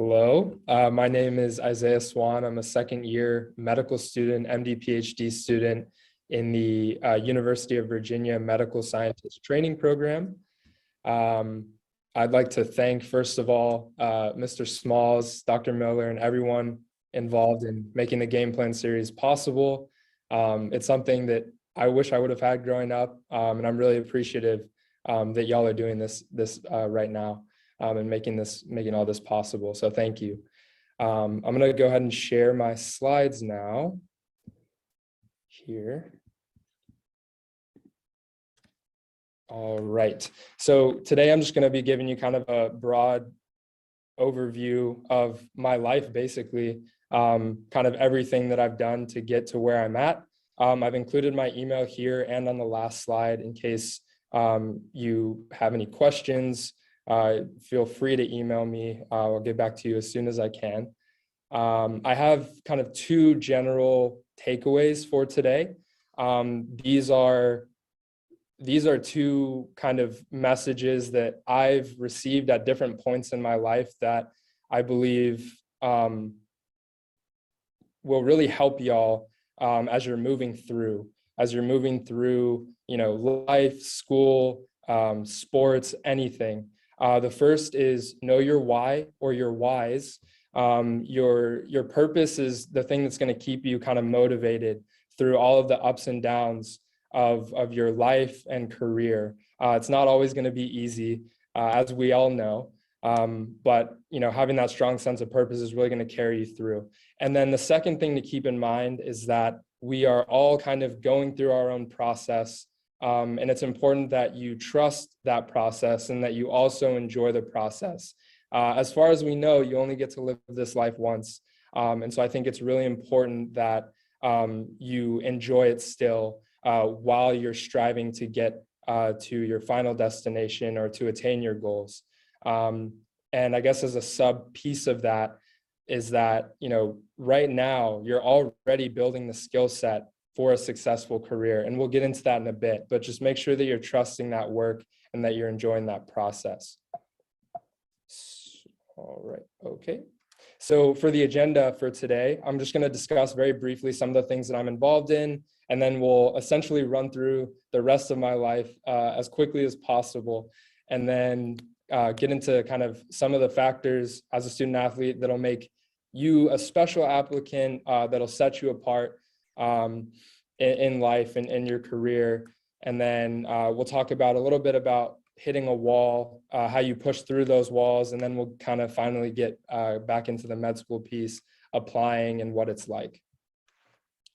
Hello, my name is Isaiah Swann. I'm a second year medical student, MD-PhD student in the University of Virginia Medical Scientist Training Program. I'd like to thank, first of all, Mr. Smalls, Dr. Miller, and everyone involved in making the game plan series possible. It's something that I wish I would have had growing up, and I'm really appreciative that y'all are doing this right now. And making all this possible. So thank you. I'm going to go ahead and share my slides now here. All right. So today I'm just going to be giving you kind of a broad overview of my life, basically, kind of everything that I've done to get to where I'm at. I've included my email here and on the last slide in case you have any questions. Feel free to email me. I'll get back to you as soon as I can. I have kind of two general takeaways for today. These are two kind of messages that I've received at different points in my life that I believe will really help y'all as you're moving through, life, school, sports, anything. The first is know your why or your whys. Your purpose is the thing that's going to keep you kind of motivated through all of the ups and downs of your life and career. It's not always going to be easy, as we all know, but having that strong sense of purpose is really going to carry you through. And then the second thing to keep in mind is that we are all kind of going through our own process. And it's important that you trust that process and that you also enjoy the process. As far as we know, you only get to live this life once. And so I think it's really important that you enjoy it still while you're striving to get to your final destination or to attain your goals. And I guess as a sub piece of that is that, right now you're already building the skill set for a successful career. And we'll get into that in a bit, but just make sure that you're trusting that work and that you're enjoying that process. All right, okay. So for the agenda for today, I'm just going to discuss very briefly some of the things that I'm involved in, and then we'll essentially run through the rest of my life as quickly as possible, and then get into kind of some of the factors as a student athlete that'll make you a special applicant, that'll set you apart in life and in your career. And then we'll talk about a little bit about hitting a wall, how you push through those walls, and then we'll kind of finally get back into the med school piece, applying and what it's like.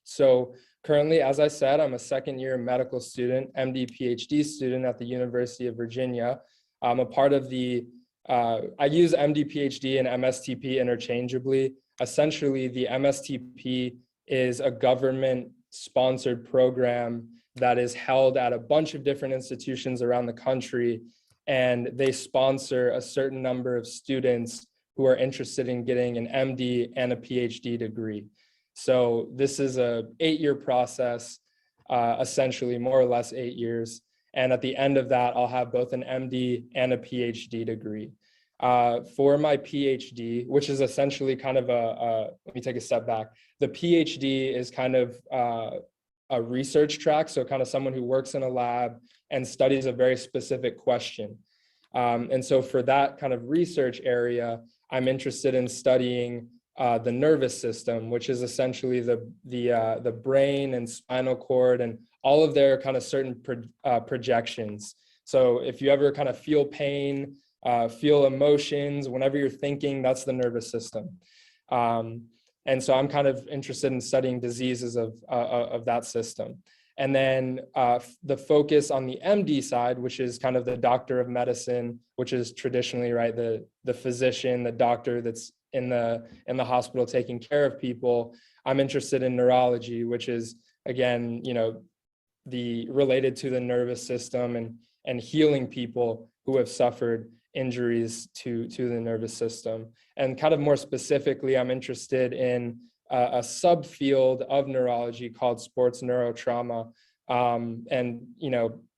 So currently, as I said, I'm a second year medical student, MD-PhD student at the University of Virginia. I'm a part of the, I use MD-PhD and MSTP interchangeably. Essentially, the MSTP is a government-sponsored program that is held at a bunch of different institutions around the country, and they sponsor a certain number of students who are interested in getting an MD and a PhD degree. So this is a 8-year process, essentially more or less 8 years. And at the end of that, I'll have both an MD and a PhD degree. For my PhD, which is essentially kind of let me take a step back. The PhD is kind of a research track, so kind of someone who works in a lab and studies a very specific question. And so for that kind of research area, I'm interested in studying the nervous system, which is essentially the brain and spinal cord and all of their kind of certain projections. So if you ever kind of feel pain, feel emotions, whenever you're thinking, that's the nervous system. And so I'm kind of interested in studying diseases of that system. And then the focus on the MD side, which is kind of the doctor of medicine, which is traditionally, right, the physician, the doctor that's in the hospital taking care of people. I'm interested in neurology, which is, again, related to the nervous system and healing people who have suffered injuries to the nervous system. And kind of more specifically, I'm interested in a subfield of neurology called sports neurotrauma. And,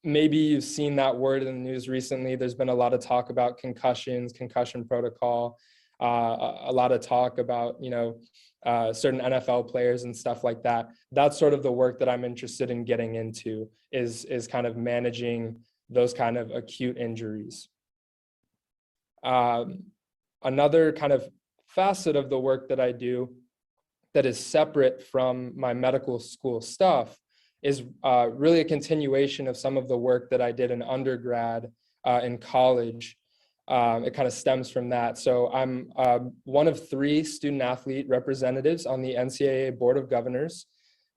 maybe you've seen that word in the news recently. There's been a lot of talk about concussions, concussion protocol. a lot of talk about, certain NFL players and stuff like that. That's sort of the work that I'm interested in getting into, is kind of managing those kind of acute injuries. Another kind of facet of the work that I do that is separate from my medical school stuff is really a continuation of some of the work that I did in undergrad in college. It kind of stems from that. So I'm one of 3 student athlete representatives on the NCAA Board of Governors.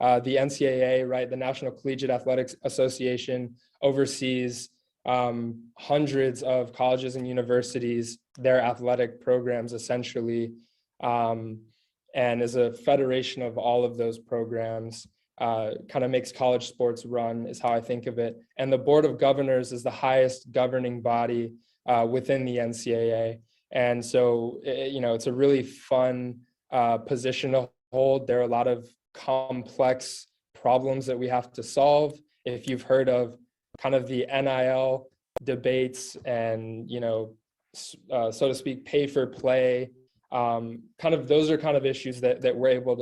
The NCAA, right, the National Collegiate Athletics Association, oversees hundreds of colleges and universities, their athletic programs essentially, and is a federation of all of those programs. Kind of makes college sports run, is how I think of it. And the Board of Governors is the highest governing body within the NCAA. And so, it's a really fun position to hold. There are a lot of complex problems that we have to solve. If you've heard of kind of the NIL debates and, so to speak, pay for play, those are kind of issues that we're able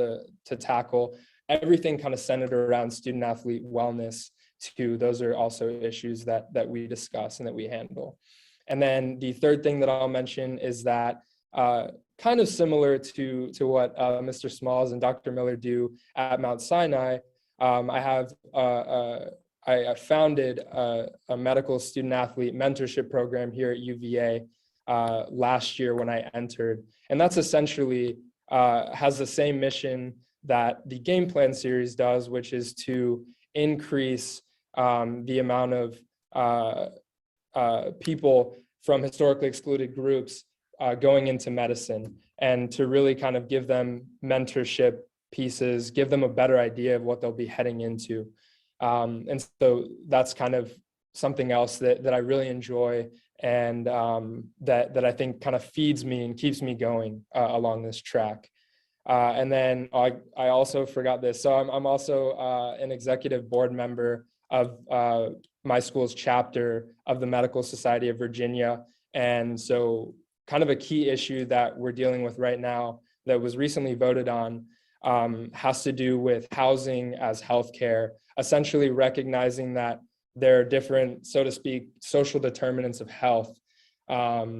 to tackle. Everything kind of centered around student athlete wellness too. Those are also issues that we discuss and that we handle. And then the third thing that I'll mention is that kind of similar to what Mr. Smalls and Dr. Miller do at Mount Sinai, I founded a medical student athlete mentorship program here at UVA last year when I entered. And that's essentially has the same mission that the Game Plan series does, which is to increase the amount of people from historically excluded groups going into medicine, and to really kind of give them mentorship pieces, give them a better idea of what they'll be heading into. And so that's kind of something else that I really enjoy, and that I think kind of feeds me and keeps me going along this track. And then I also forgot this. So I'm also an executive board member of my school's chapter of the Medical Society of Virginia. And so kind of a key issue that we're dealing with right now that was recently voted on has to do with housing as healthcare, essentially recognizing that there are different, so to speak, social determinants of health, that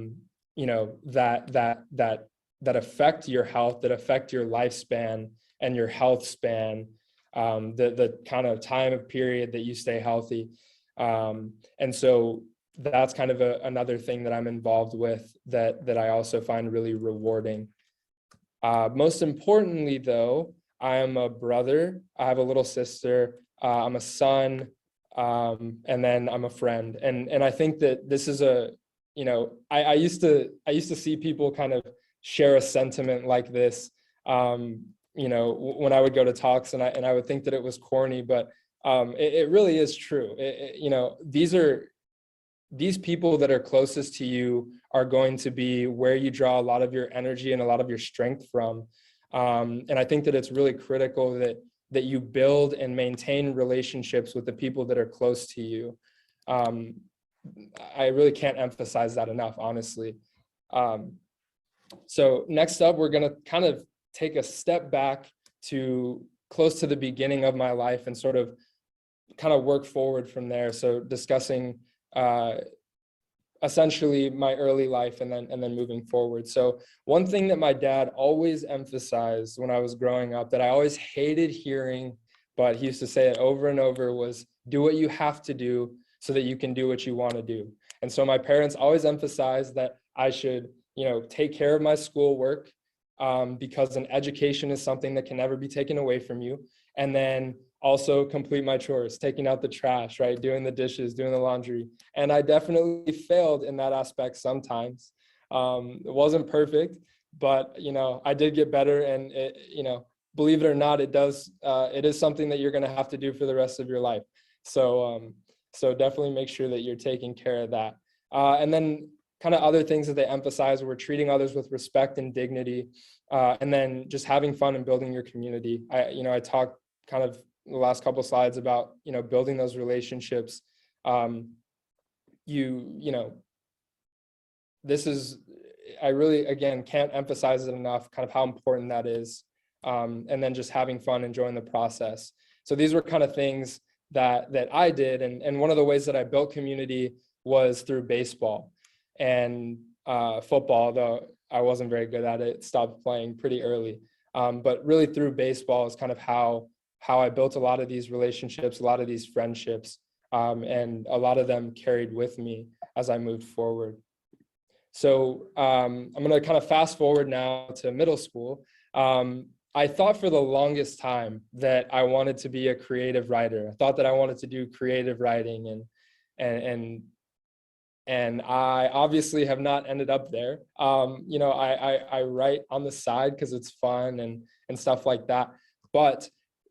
affect your health, that affect your lifespan and your health span, the kind of time of period that you stay healthy. And so that's kind of another thing that I'm involved with that I also find really rewarding. Most importantly, though, I am a brother. I have a little sister. I'm a son, and then I'm a friend. And I think that this is I used to see people kind of share a sentiment like this, when I would go to talks, and I would think that it was corny, but it really is true. These people that are closest to you are going to be where you draw a lot of your energy and a lot of your strength from. And I think that it's really critical that you build and maintain relationships with the people that are close to you. I really can't emphasize that enough, honestly. So next up, we're going to kind of take a step back to close to the beginning of my life and sort of kind of work forward from there. So discussing essentially my early life and then moving forward. So one thing that my dad always emphasized when I was growing up that I always hated hearing, but he used to say it over and over, was do what you have to do so that you can do what you want to do. And so my parents always emphasized that I should, take care of my schoolwork, because an education is something that can never be taken away from you. And then also complete my chores, taking out the trash, right? Doing the dishes, doing the laundry. And I definitely failed in that aspect sometimes. It wasn't perfect, but, I did get better. And, believe it or not, it is something that you're going to have to do for the rest of your life. So definitely make sure that you're taking care of that. And then kind of other things that they emphasize were treating others with respect and dignity, and then just having fun and building your community. I talked kind of the last couple of slides about, building those relationships. This is, I really, again, can't emphasize it enough, kind of how important that is. And then just having fun, enjoying the process. So these were kind of things that I did. And one of the ways that I built community was through baseball and football, though I wasn't very good at it, stopped playing pretty early. But really through baseball is kind of how I built a lot of these relationships, a lot of these friendships, and a lot of them carried with me as I moved forward. So I'm going to kind of fast forward now to middle school. I thought for the longest time that I wanted to be a creative writer. I thought that I wanted to do creative writing, and I obviously have not ended up there. You know, I write on the side because it's fun and stuff like that. But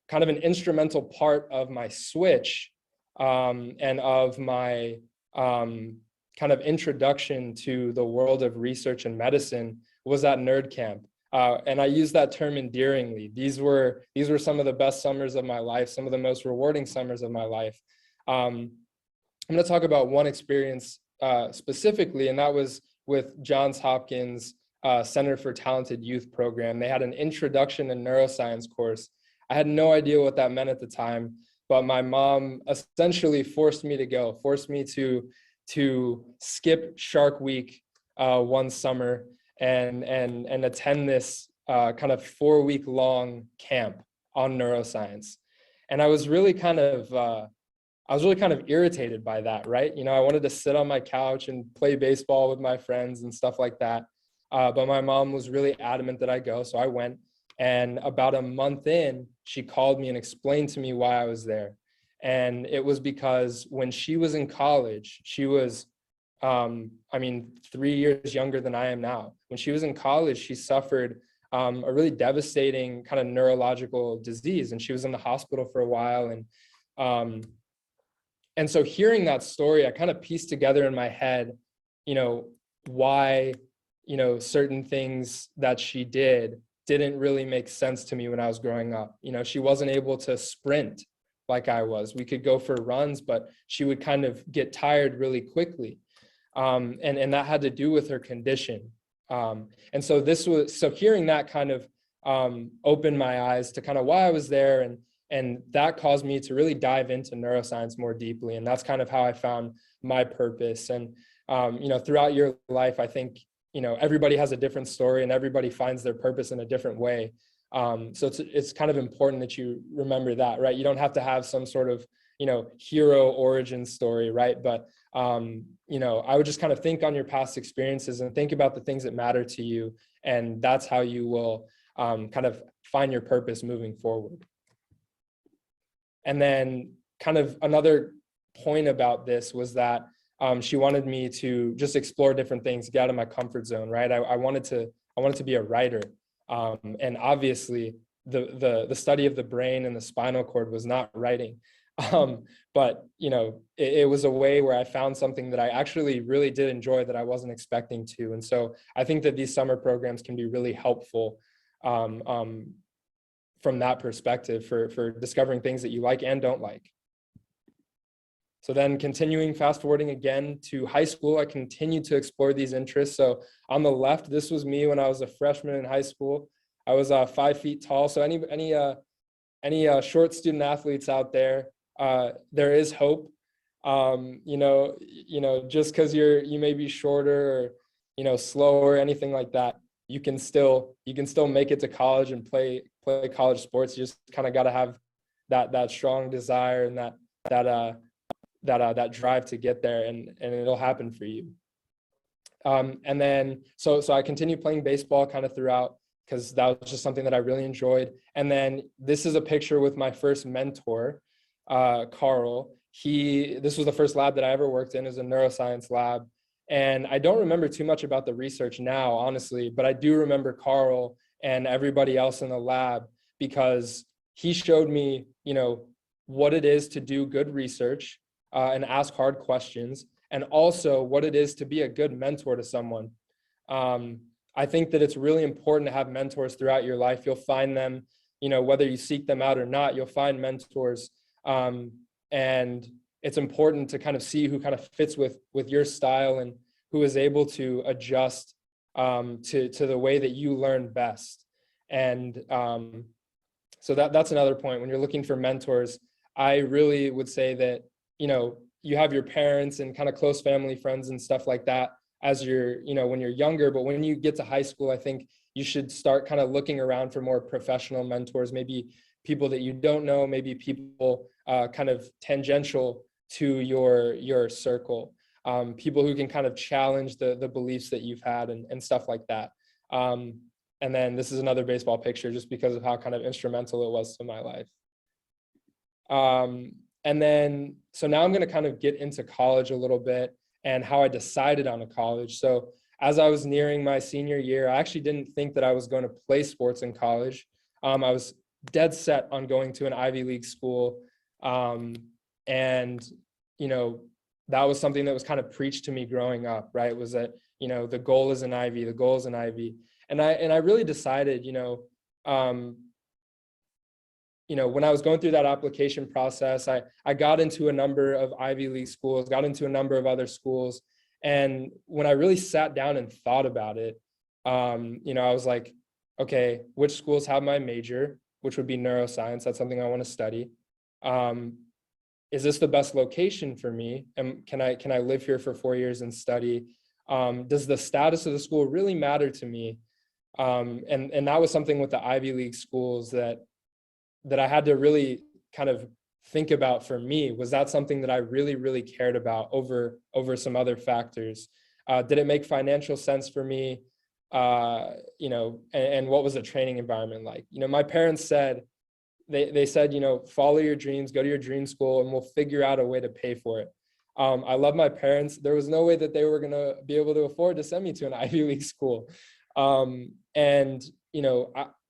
kind of an instrumental part of my switch and of my kind of introduction to the world of research and medicine was at nerd camp. And I use that term endearingly. These were some of the best summers of my life, some of the most rewarding summers of my life. I'm going to talk about one experience specifically, and that was with Johns Hopkins Center for Talented Youth program. They had an introduction to neuroscience course. I had no idea what that meant at the time, but my mom essentially forced me to go, forced me to skip Shark Week one summer and attend this kind of 4-week long camp on neuroscience. And I was really kind of irritated by that, right? You know, I wanted to sit on my couch and play baseball with my friends and stuff like that. But my mom was really adamant that I go, so I went. And about a month in, she called me and explained to me why I was there. And it was because when she was in college, she was, 3 years younger than I am now. When she was in college, she suffered a really devastating kind of neurological disease, and she was in the hospital for a while. And so hearing that story, I kind of pieced together in my head, you know, why, you know, certain things that she didn't really make sense to me when I was growing up. You know, she wasn't able to sprint like I was. We could go for runs, but she would kind of get tired really quickly. And that had to do with her condition. And so hearing that kind of opened my eyes to kind of why I was there. And that caused me to really dive into neuroscience more deeply. And that's kind of how I found my purpose. And, you know, throughout your life, I think, you know, everybody has a different story and everybody finds their purpose in a different way. So it's kind of important that you remember that, right? You don't have to have some sort of, you know, hero origin story, right? But, you know, I would just kind of think on your past experiences and think about the things that matter to you. And that's how you will kind of find your purpose moving forward. And then kind of another point about this was that she wanted me to just explore different things, get out of my comfort zone, right? I wanted to be a writer. And obviously the study of the brain and the spinal cord was not writing. But, you know, it was a way where I found something that I actually really did enjoy that I wasn't expecting to. And so I think that these summer programs can be really helpful from that perspective for discovering things that you like and don't like. So then continuing, fast forwarding again to high school, I continued to explore these interests. So on the left, this was me when I was a freshman in high school. I was 5 feet tall. So any short student athletes out there, there is hope. You know, just because you may be shorter or, you know, slower, anything like that, you can still make it to college and play college sports. You just kind of got to have that strong desire and that drive to get there, and it'll happen for you. And then so I continued playing baseball kind of throughout, because that was just something that I really enjoyed. And then this is a picture with my first mentor, Carl. This was the first lab that I ever worked in. It was a neuroscience lab. And I don't remember too much about the research now, honestly, but I do remember Carl and everybody else in the lab, because he showed me, you know, what it is to do good research and ask hard questions, and also what it is to be a good mentor to someone. I think that it's really important to have mentors throughout your life. You'll find them, you know, whether you seek them out or not, you'll find mentors. And it's important to kind of see who kind of fits with your style and who is able to adjust to the way that you learn best. And so that's another point. When you're looking for mentors, I really would say that, you have your parents and kind of close family friends and stuff like that as you're, when you're younger, but when you get to high school, I think you should start kind of looking around for more professional mentors, maybe people that you don't know, maybe people kind of tangential to your circle, people who can kind of challenge the beliefs that you've had and stuff like that. And then this is another baseball picture just because of how kind of instrumental it was to my life. And then, so now I'm going to kind of get into college a little bit and how I decided on a college. So as I was nearing my senior year, I actually didn't think that I was going to play sports in college. I was dead set on going to an Ivy League school. And, that was something that was kind of preached to me growing up, right? Was that, the goal is an Ivy, the goal is an Ivy. And I really decided, when I was going through that application process, I got into a number of Ivy League schools, got into a number of other schools. And when I really sat down and thought about it, I was like, okay, which schools have my major, which would be neuroscience? That's something I want to study. Is this the best location for me? And can I live here for 4 years and study? Does the status of the school really matter to me? And that was something with the Ivy League schools that I had to really kind of think about for me. Was that something that I really, really cared about over some other factors? Did it make financial sense for me? And what was the training environment like? My parents said, they said, follow your dreams, go to your dream school, and we'll figure out a way to pay for it. I love my parents. There was no way that they were going to be able to afford to send me to an Ivy League school.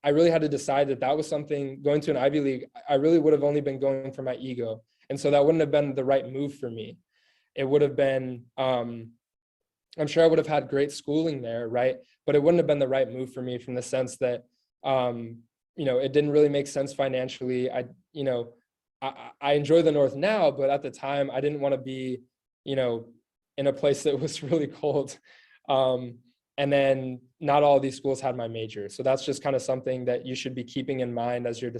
I really had to decide that was something, going to an Ivy League, I really would have only been going for my ego. And so that wouldn't have been the right move for me. It would have been, I'm sure I would have had great schooling there, right? But it wouldn't have been the right move for me from the sense that, it didn't really make sense financially. I enjoy the North now, but at the time I didn't want to be, in a place that was really cold. And then not all of these schools had my major. So that's just kind of something that you should be keeping in mind as you're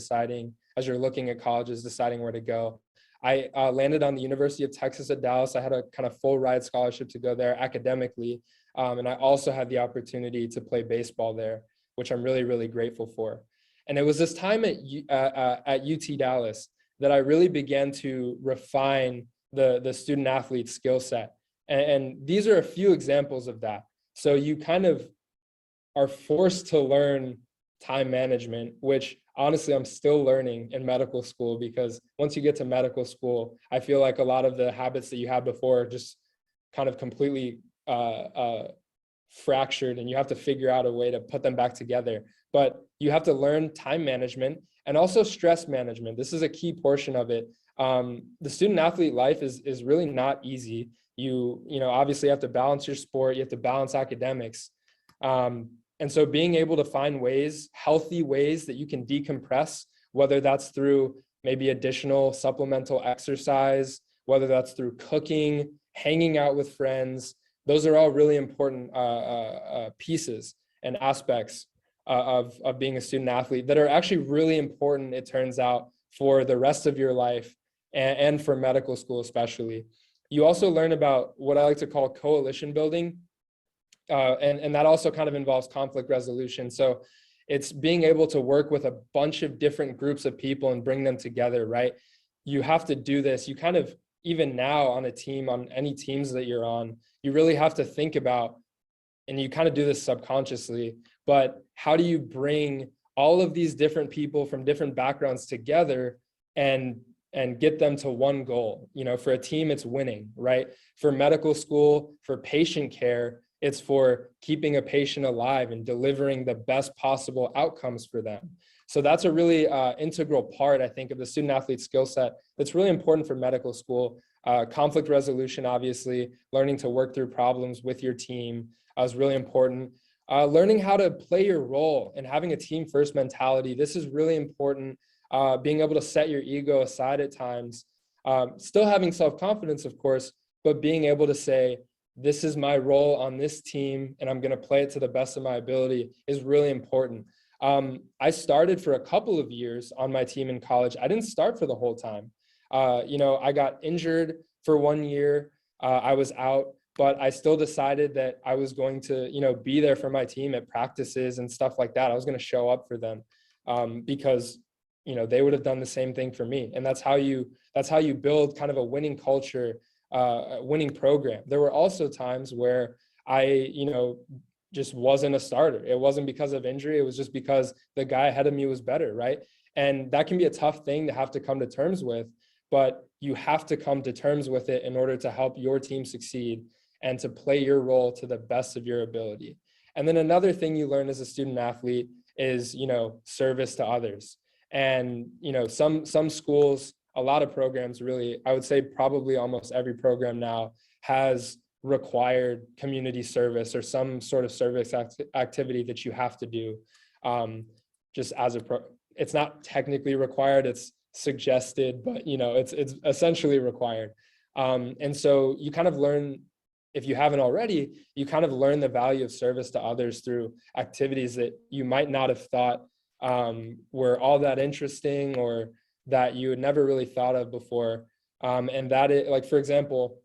looking at colleges, deciding where to go. I landed on the University of Texas at Dallas. I had a kind of full ride scholarship to go there academically. And I also had the opportunity to play baseball there, which I'm really, really grateful for. And it was this time at UT Dallas that I really began to refine the student athlete skill set. And these are a few examples of that. So you kind of are forced to learn time management, which honestly, I'm still learning in medical school, because once you get to medical school, I feel like a lot of the habits that you had before are just kind of completely fractured, and you have to figure out a way to put them back together. But you have to learn time management and also stress management. This is a key portion of it. The student athlete life is really not easy. You obviously have to balance your sport, you have to balance academics. And so being able to find healthy ways that you can decompress, whether that's through maybe additional supplemental exercise, whether that's through cooking, hanging out with friends, those are all really important pieces and aspects of being a student athlete that are actually really important, it turns out, for the rest of your life and for medical school especially. You also learn about what I like to call coalition building. And that also kind of involves conflict resolution. So it's being able to work with a bunch of different groups of people and bring them together, right? You have to do this. You kind of, even now on a team, on any teams that you're on, you really have to think about, and you kind of do this subconsciously, but how do you bring all of these different people from different backgrounds together and get them to one goal? For a team, it's winning, right? For medical school, for patient care, it's for keeping a patient alive and delivering the best possible outcomes for them. So that's a really integral part, I think, of the student athlete skill set that's really important for medical school. Conflict resolution, obviously, learning to work through problems with your team is really important. Learning how to play your role and having a team first mentality. This is really important. Being able to set your ego aside at times, still having self-confidence, of course, but being able to say, this is my role on this team and I'm going to play it to the best of my ability is really important. I started for a couple of years on my team in college. I didn't start for the whole time. I got injured for 1 year. I was out, but I still decided that I was going to, be there for my team at practices and stuff like that. I was going to show up for them because, they would have done the same thing for me. And that's how you build kind of a winning culture, a winning program. There were also times where I, just wasn't a starter. It wasn't because of injury. It was just because the guy ahead of me was better, right? And that can be a tough thing to have to come to terms with, but you have to come to terms with it in order to help your team succeed and to play your role to the best of your ability. And then another thing you learn as a student athlete is, service to others. And, some schools, a lot of programs really, I would say probably almost every program now has required community service or some sort of service activity that you have to do. Just as it's not technically required, it's suggested, but it's essentially required. And so you kind of learn, if you haven't already, you kind of learn the value of service to others through activities that you might not have thought were all that interesting or that you had never really thought of before. And that is, like, for example,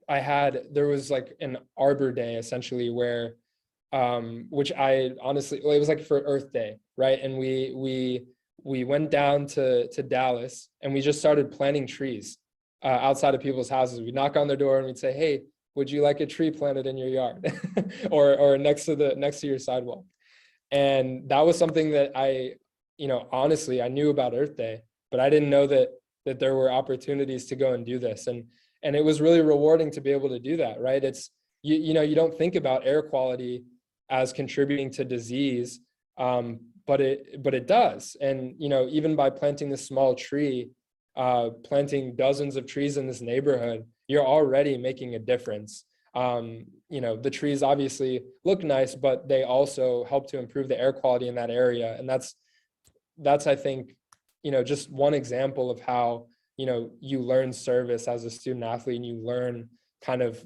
there was like an Arbor Day essentially where, which I honestly, it was like for Earth Day, right? And we went down to Dallas and we just started planting trees outside of people's houses. We'd knock on their door and we'd say, hey, would you like a tree planted in your yard or next to your sidewalk? And that was something that honestly, I knew about Earth Day, but I didn't know that there were opportunities to go and do this. And it was really rewarding to be able to do that, right? It's, you don't think about air quality as contributing to disease, but it does. And, even by planting this small tree, planting dozens of trees in this neighborhood, you're already making a difference. The trees obviously look nice, but they also help to improve the air quality in that area. And that's, I think, just one example of how, you learn service as a student athlete and you learn kind of,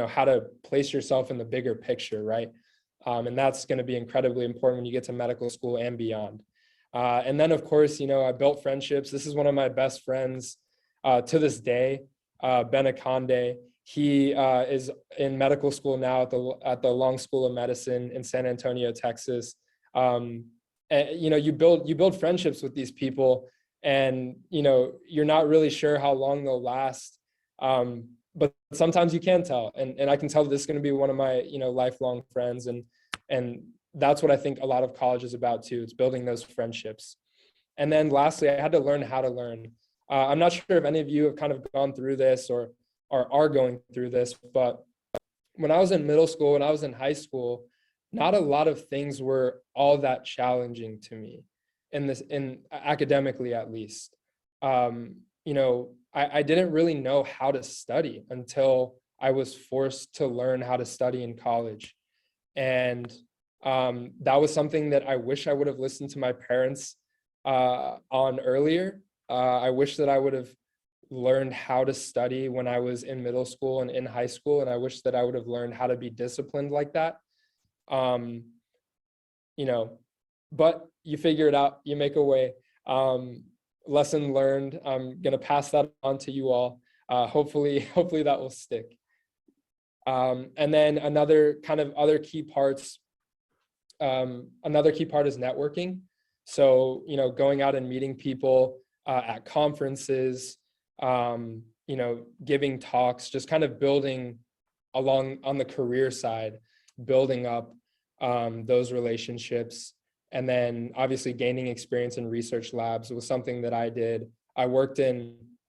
how to place yourself in the bigger picture, right? And that's going to be incredibly important when you get to medical school and beyond. And then, of course, I built friendships. This is one of my best friends to this day, Ben Akonde. He is in medical school now at the Long School of Medicine in San Antonio, Texas. And, you build friendships with these people, and you're not really sure how long they'll last. But sometimes you can tell, and I can tell that this is going to be one of my lifelong friends, and that's what I think a lot of college is about too. It's building those friendships. And then lastly, I had to learn how to learn. I'm not sure if any of you have kind of gone through this or are going through this, but when I was in middle school, when I was in high school, not a lot of things were all that challenging to me in academically, at least. I didn't really know how to study until I was forced to learn how to study in college. And that was something that I wish I would have listened to my parents on earlier. I wish that I would have learned how to study when I was in middle school and in high school. And I wish that I would have learned how to be disciplined like that. But you figure it out, you make a way. Lesson learned. I'm going to pass that on to you all. Hopefully that will stick. And then another key part is networking. So, going out and meeting people at conferences, giving talks, just kind of building on the career side, building up those relationships. And then obviously gaining experience in research labs was something that I did. I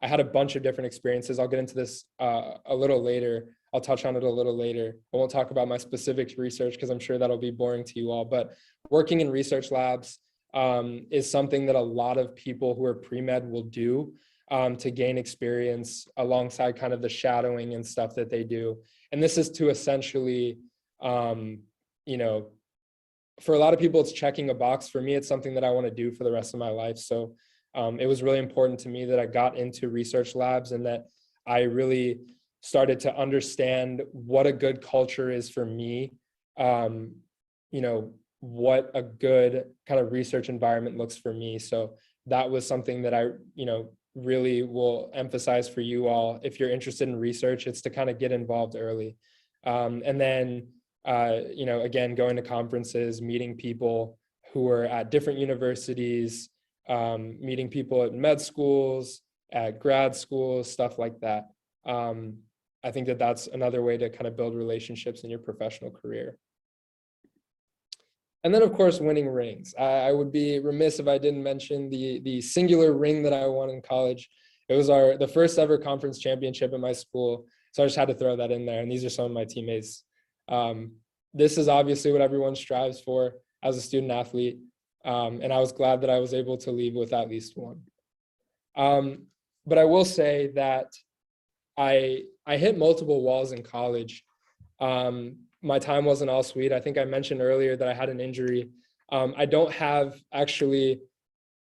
had a bunch of different experiences. I'll get into this a little later. I'll touch on it a little later. I won't talk about my specific research because I'm sure that'll be boring to you all, but working in research labs is something that a lot of people who are pre-med will do to gain experience alongside kind of the shadowing and stuff that they do. And this is to essentially, for a lot of people, it's checking a box. For me, it's something that I want to do for the rest of my life. So it was really important to me that I got into research labs and that I really started to understand what a good culture is for me, you know, what a good kind of research environment looks for me. So that was something that I, you know, really will emphasize for you all. If you're interested in research, it's to kind of get involved early. And then, you know, again, going to conferences, meeting people who are at different universities, meeting people at med schools, at grad schools, stuff like that. I think that that's another way to kind of build relationships in your professional career. And then, of course, winning rings. I would be remiss if I didn't mention the singular ring that I won in college. It was the first ever conference championship at my school. So I just had to throw that in there. And these are some of my teammates. This is obviously what everyone strives for as a student athlete. And I was glad that I was able to leave with at least one. But I will say that I hit multiple walls in college. My time wasn't all sweet. I think I mentioned earlier that I had an injury. I don't have actually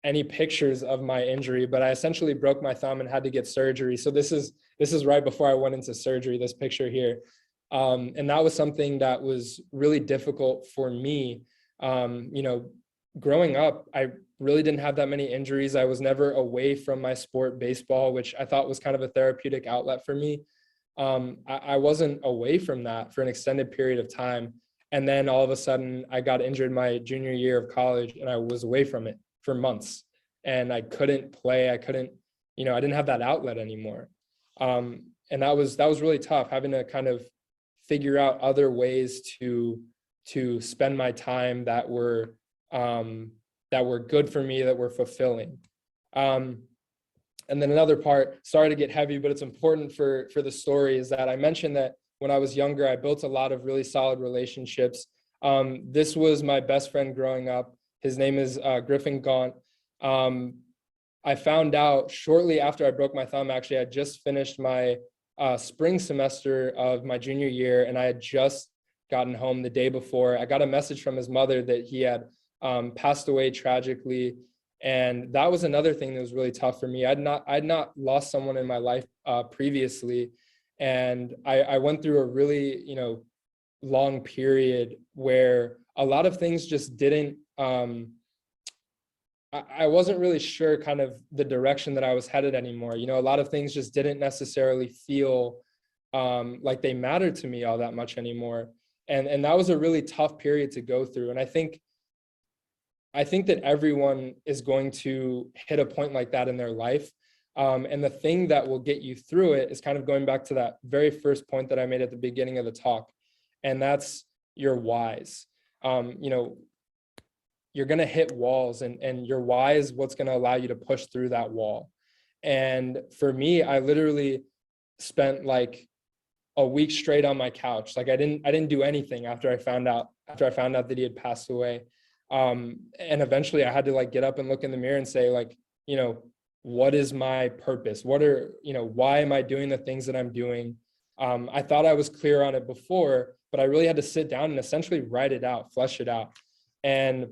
any pictures of my injury, but I essentially broke my thumb and had to get surgery. So this is right before I went into surgery, this picture here. And that was something that was really difficult for me. You know, growing up, I really didn't have that many injuries. I was never away from my sport, baseball, which I thought was kind of a therapeutic outlet for me. I wasn't away from that for an extended period of time. And then all of a sudden I got injured my junior year of college and I was away from it for months and I couldn't play. I couldn't, you know, I didn't have that outlet anymore. And that was really tough, having to kind of figure out other ways to spend my time that were good for me, that were fulfilling. And then another part, sorry to get heavy, but it's important for the story, is that I mentioned that when I was younger, I built a lot of really solid relationships. This was my best friend growing up. His name is Griffin Gaunt. I found out shortly after I broke my thumb, actually, I just finished my spring semester of my junior year, and I had just gotten home the day before. I got a message from his mother that he had passed away tragically. And that was another thing that was really tough for me. I'd not lost someone in my life previously. And I went through a really, you know, long period where a lot of things just didn't, I wasn't really sure kind of the direction that I was headed anymore. You know, a lot of things just didn't necessarily feel like they mattered to me all that much anymore. And that was a really tough period to go through. And I think that everyone is going to hit a point like that in their life. And the thing that will get you through it is kind of going back to that very first point that I made at the beginning of the talk. And that's your whys. You know, you're going to hit walls, and your why is what's going to allow you to push through that wall. And for me, I literally spent like a week straight on my couch. Like I didn't do anything after I found out that he had passed away. And eventually I had to like get up and look in the mirror and say, like, you know, what is my purpose? Why am I doing the things that I'm doing? I thought I was clear on it before, but I really had to sit down and essentially write it out, flesh it out. And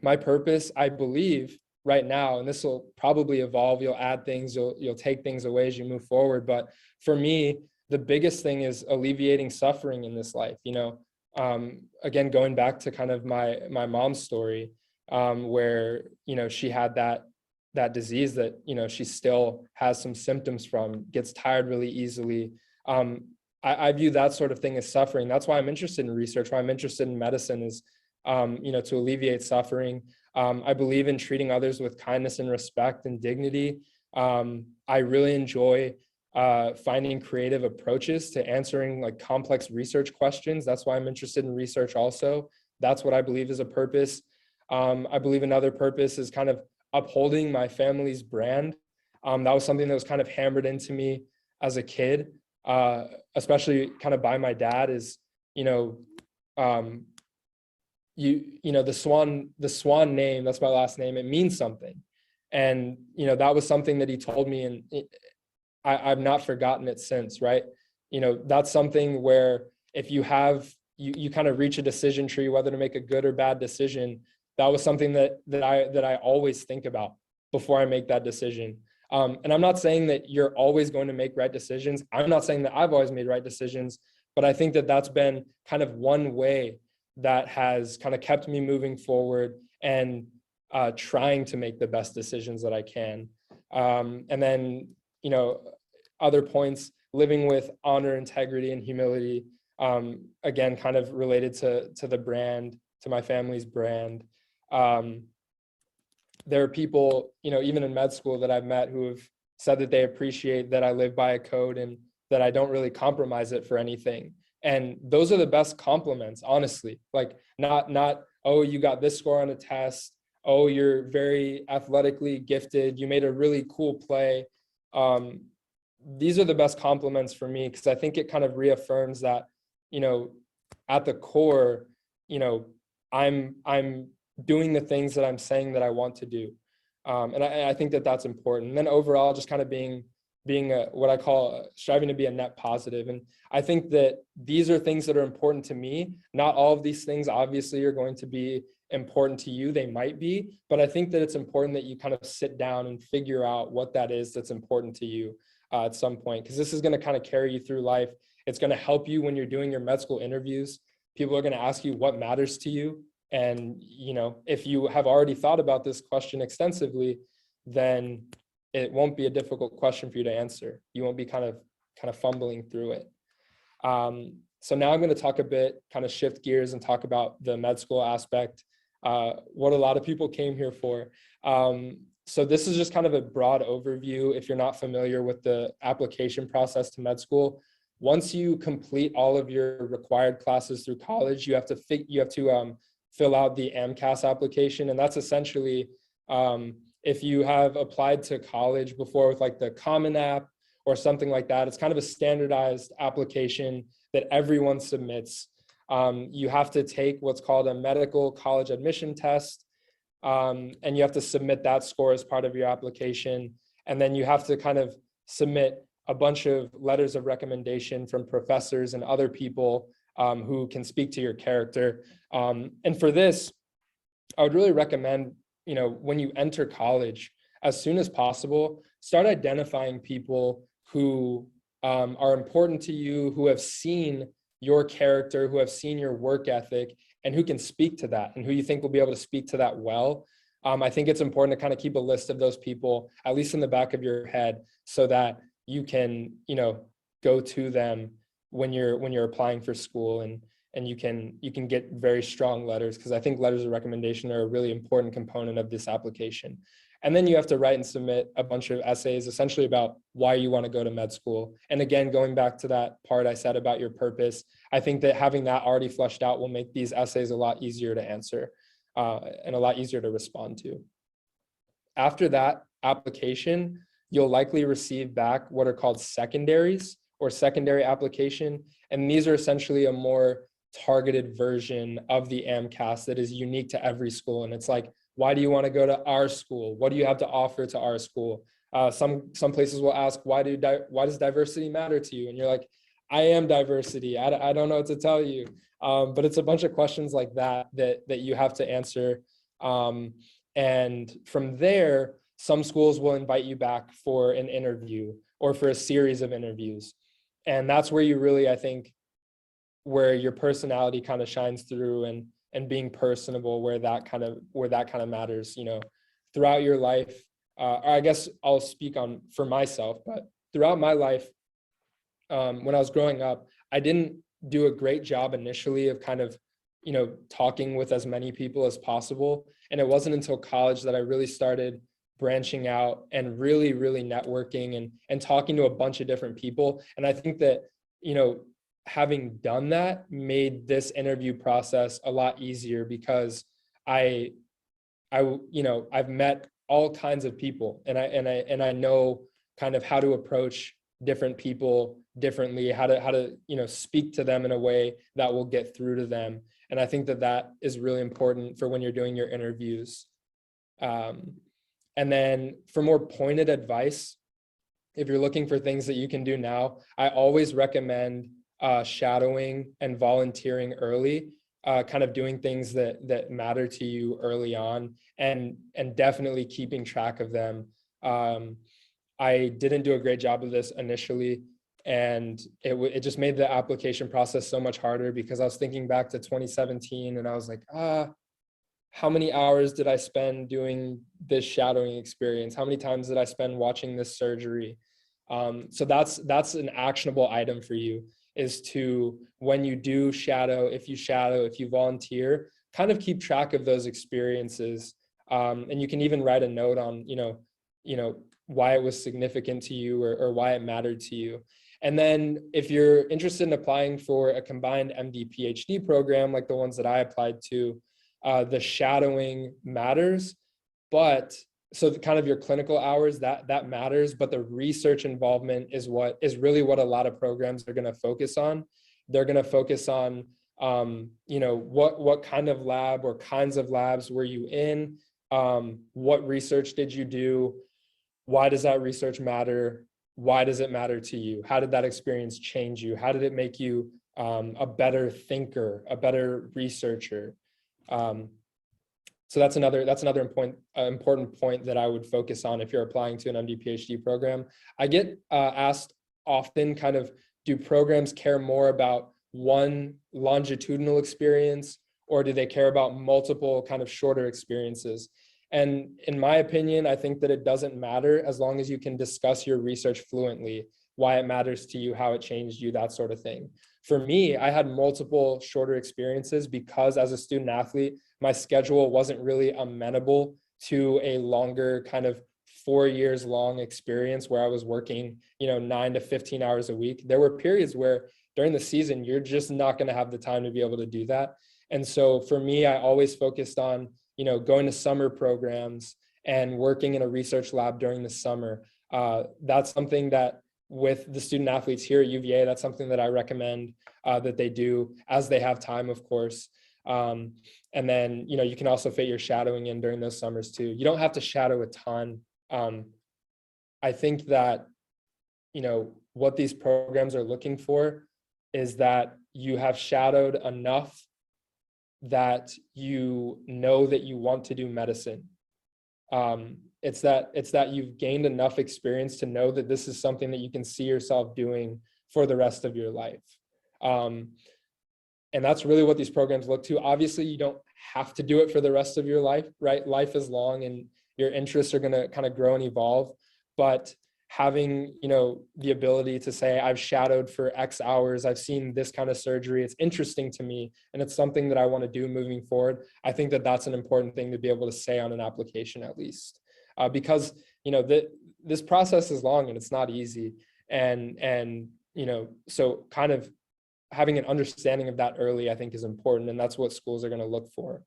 my purpose, I believe right now, and this will probably evolve, you'll add things, you'll take things away as you move forward. But for me, the biggest thing is alleviating suffering in this life. You know, again, going back to kind of my mom's story, where, you know, she had that disease that, you know, she still has some symptoms from, gets tired really easily. I view that sort of thing as suffering. That's why I'm interested in research, why I'm interested in medicine is, you know, to alleviate suffering. I believe in treating others with kindness and respect and dignity. I really enjoy finding creative approaches to answering like complex research questions. That's why I'm interested in research also. That's what I believe is a purpose. I believe another purpose is kind of upholding my family's brand. That was something that was kind of hammered into me as a kid, especially kind of by my dad, is, you know, you know, the Swann name, that's my last name, it means something. And, you know, that was something that he told me, and I've not forgotten it since, right? You know, that's something where if you kind of reach a decision tree, whether to make a good or bad decision, that was something that I always think about before I make that decision. And I'm not saying that you're always going to make right decisions. I'm not saying that I've always made right decisions, but I think that that's been kind of one way that has kind of kept me moving forward and trying to make the best decisions that I can. And then, other points, living with honor, integrity, and humility, again, kind of related to the brand, to my family's brand. There are people, even in med school that I've met who have said that they appreciate that I live by a code and that I don't really compromise it for anything. And those are the best compliments, honestly. Like not, oh, you got this score on a test. Oh, you're very athletically gifted. You made a really cool play. These are the best compliments for me, because I think it kind of reaffirms that, at the core, I'm doing the things that I'm saying that I want to do. And I think that that's important. And then overall, just kind of being what I call striving to be a net positive. And I think that these are things that are important to me. Not all of these things obviously are going to be important to you. They might be, but I think that it's important that you kind of sit down and figure out what that is that's important to you at some point, because this is going to kind of carry you through life. It's going to help you when you're doing your med school interviews. People are going to ask you what matters to you. And, if you have already thought about this question extensively, then it won't be a difficult question for you to answer. You won't be kind of fumbling through it. So now I'm going to talk a bit, kind of shift gears and talk about the med school aspect, what a lot of people came here for. So this is just kind of a broad overview. If you're not familiar with the application process to med school, once you complete all of your required classes through college, you have to fill out the AMCAS application. And that's essentially, if you have applied to college before with like the Common App or something like that, it's kind of a standardized application that everyone submits. You have to take what's called a medical college admission test, and you have to submit that score as part of your application. And then you have to kind of submit a bunch of letters of recommendation from professors and other people who can speak to your character. And for this, I would really recommend, when you enter college, as soon as possible, start identifying people who are important to you, who have seen your character, who have seen your work ethic, and who can speak to that, and who you think will be able to speak to that well. I think it's important to kind of keep a list of those people, at least in the back of your head, so that you can, go to them when you're applying for school, and you can get very strong letters, because I think letters of recommendation are a really important component of this application. And then you have to write and submit a bunch of essays essentially about why you want to go to med school. And again, going back to that part I said about your purpose, I think that having that already fleshed out will make these essays a lot easier to answer and a lot easier to respond to. After that application, you'll likely receive back what are called secondaries or secondary application. And these are essentially a more targeted version of the AMCAS that is unique to every school. And it's like, why do you want to go to our school? What do you have to offer to our school? Some places will ask, why does diversity matter to you? And you're like, I am diversity. I don't know what to tell you. But it's a bunch of questions like that you have to answer. And from there, some schools will invite you back for an interview or for a series of interviews. And that's where you really, I think, where your personality kind of shines through, and being personable, where that kind of matters, throughout your life. Or I guess I'll speak for myself, but throughout my life, when I was growing up, I didn't do a great job initially of kind of, talking with as many people as possible. And it wasn't until college that I really started branching out and really, really networking and talking to a bunch of different people. And I think that, having done that made this interview process a lot easier, because I've met all kinds of people, and I know kind of how to approach different people differently, how to speak to them in a way that will get through to them. And I think that is really important for when you're doing your interviews. And then for more pointed advice, if you're looking for things that you can do now, I always recommend shadowing and volunteering early, kind of doing things that matter to you early on, and definitely keeping track of them. I didn't do a great job of this initially, and it just made the application process so much harder because I was thinking back to 2017 and I was like, how many hours did I spend doing this shadowing experience? How many times did I spend watching this surgery? So that's an actionable item for you, is to, when you do shadow, if you volunteer, kind of keep track of those experiences. And you can even write a note on, why it was significant to you, or why it mattered to you. And then if you're interested in applying for a combined MD-PhD program, like the ones that I applied to, the shadowing matters, but so kind of your clinical hours, that matters, but the research involvement is really what a lot of programs are going to focus on. They're going to focus on, what kind of lab or kinds of labs were you in? What research did you do? Why does that research matter? Why does it matter to you? How did that experience change you? How did it make you a better thinker, a better researcher? So that's another important point that I would focus on if you're applying to an MD-PhD program. I get asked often, kind of, do programs care more about one longitudinal experience, or do they care about multiple kind of shorter experiences? And in my opinion, I think that it doesn't matter as long as you can discuss your research fluently, why it matters to you, how it changed you, that sort of thing. For me, I had multiple shorter experiences because as a student athlete, my schedule wasn't really amenable to a longer kind of 4 years long experience where I was working, 9 to 15 hours a week. There were periods where during the season, you're just not going to have the time to be able to do that. And so for me, I always focused on, going to summer programs and working in a research lab during the summer. That's something that, with the student athletes here at UVA, that's something that I recommend that they do as they have time, of course. And then, you can also fit your shadowing in during those summers too. You don't have to shadow a ton. I think that, what these programs are looking for is that you have shadowed enough that you know that you want to do medicine. It's that you've gained enough experience to know that this is something that you can see yourself doing for the rest of your life. And that's really what these programs look to. Obviously, you don't have to do it for the rest of your life, right? Life is long and your interests are going to kind of grow and evolve. But having, the ability to say, I've shadowed for X hours, I've seen this kind of surgery, it's interesting to me, and it's something that I want to do moving forward. I think that that's an important thing to be able to say on an application, at least, because, this process is long and it's not easy. And so kind of having an understanding of that early, I think, is important, and that's what schools are going to look for.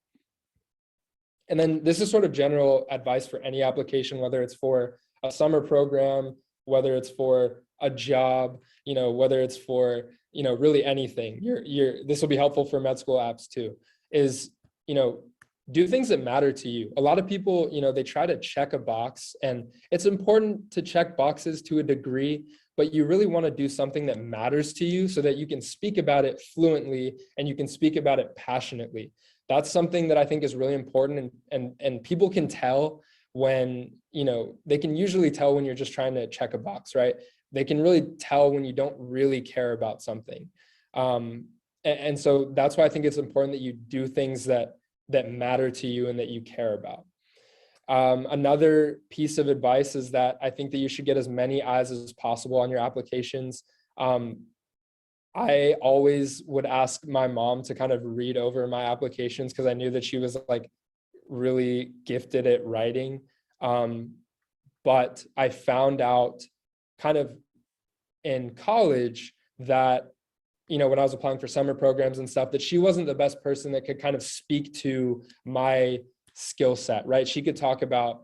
And then this is sort of general advice for any application, whether it's for a summer program, whether it's for a job, whether it's for, really anything. This will be helpful for med school apps too, is, do things that matter to you. A lot of people, they try to check a box, and it's important to check boxes to a degree, but you really want to do something that matters to you so that you can speak about it fluently and you can speak about it passionately. That's something that I think is really important, and people can tell when, they can usually tell when you're just trying to check a box, right? They can really tell when you don't really care about something. And so that's why I think it's important that you do things that matter to you and that you care about. Another piece of advice is that I think that you should get as many eyes as possible on your applications. I always would ask my mom to kind of read over my applications because I knew that she was like really gifted at writing. But I found out kind of in college that, when I was applying for summer programs and stuff, that she wasn't the best person that could kind of speak to my skill set, right? She could talk about,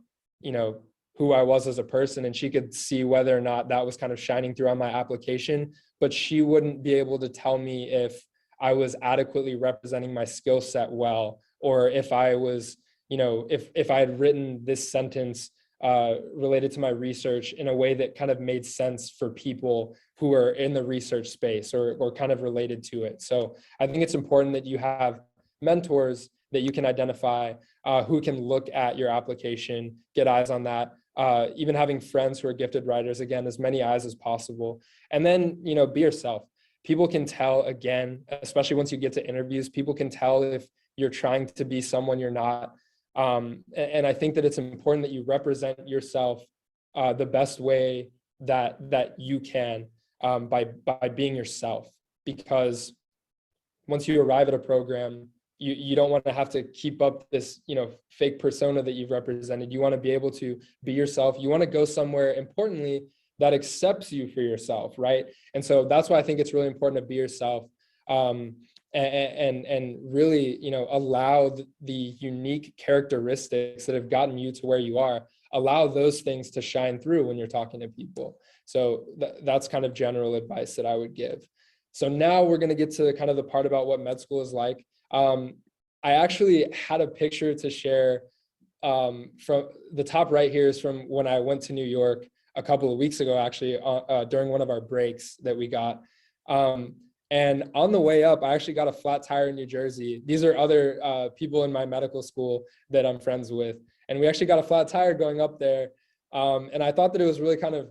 who I was as a person, and she could see whether or not that was kind of shining through on my application, but she wouldn't be able to tell me if I was adequately representing my skill set well, or if I was, if I had written this sentence related to my research in a way that kind of made sense for people who are in the research space or kind of related to it. So I think it's important that you have mentors that you can identify who can look at your application, get eyes on that. even having friends who are gifted writers, again, as many eyes as possible. And then, be yourself. People can tell, again, especially once you get to interviews, people can tell if you're trying to be someone you're not. And I think that it's important that you represent yourself the best way that you can, by being yourself, because once you arrive at a program, you don't want to have to keep up this, fake persona that you've represented. You want to be able to be yourself. You want to go somewhere, importantly, that accepts you for yourself, right? And so that's why I think it's really important to be yourself, and really, allow the unique characteristics that have gotten you to where you are, allow those things to shine through when you're talking to people. So that's kind of general advice that I would give. So now we're going to get to kind of the part about what med school is like. I actually had a picture to share, from the top right here is from when I went to New York a couple of weeks ago, actually, during one of our breaks that we got. And on the way up, I actually got a flat tire in New Jersey. These are other people in my medical school that I'm friends with. And we actually got a flat tire going up there. And I thought that it was really kind of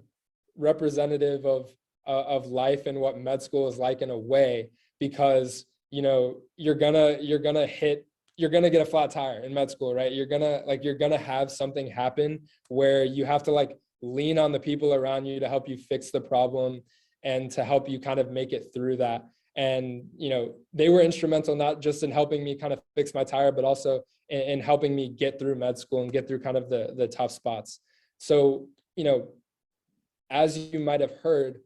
representative of life and what med school is like in a way, because you're gonna get a flat tire in med school, right? You're gonna have something happen where you have to lean on the people around you to help you fix the problem and to help you kind of make it through that. And they were instrumental, not just in helping me kind of fix my tire, but also in helping me get through med school and get through kind of the tough spots. So as you might have heard,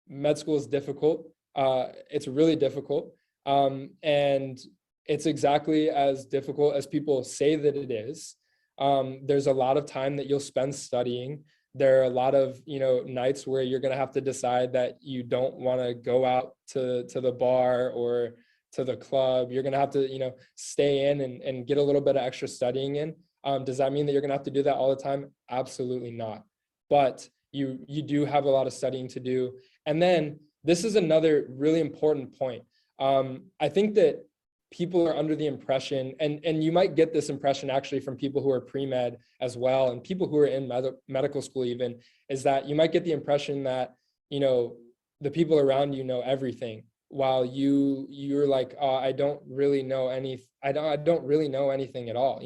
med school is difficult. It's really difficult. And it's exactly as difficult as people say that it is. There's a lot of time that you'll spend studying. There are a lot of, nights where you're going to have to decide that you don't want to go out to the bar or to the club. You're going to have to, stay in and get a little bit of extra studying in. Does that mean that you're going to have to do that all the time? Absolutely not. But you do have a lot of studying to do. And then this is another really important point. I think that people are under the impression, and you might get this impression actually from people who are pre-med as well, and people who are in medical school even, is that you might get the impression that, the people around you know everything, while you're like, I don't really know I don't really know anything at all.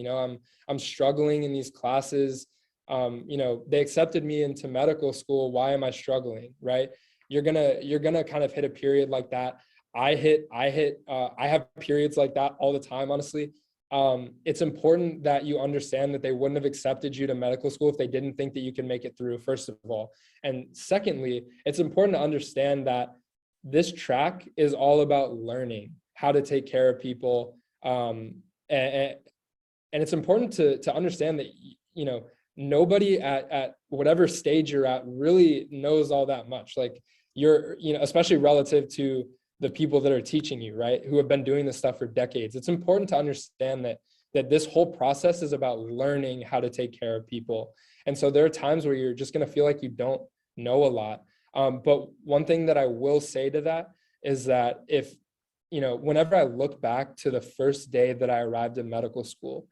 I'm struggling in these classes. They accepted me into medical school. Why am I struggling, right? You're gonna kind of hit a period like that. I have periods like that all the time, honestly. It's important that you understand that they wouldn't have accepted you to medical school if they didn't think that you can make it through, first of all. And secondly, it's important to understand that this track is all about learning how to take care of people. And it's important to understand that, nobody at whatever stage you're at really knows all that much. You're, especially relative to the people that are teaching you, right, who have been doing this stuff for decades. It's important to understand that this whole process is about learning how to take care of people. And so there are times where you're just going to feel like you don't know a lot. But one thing that I will say to that is that if, whenever I look back to the first day that I arrived in medical school,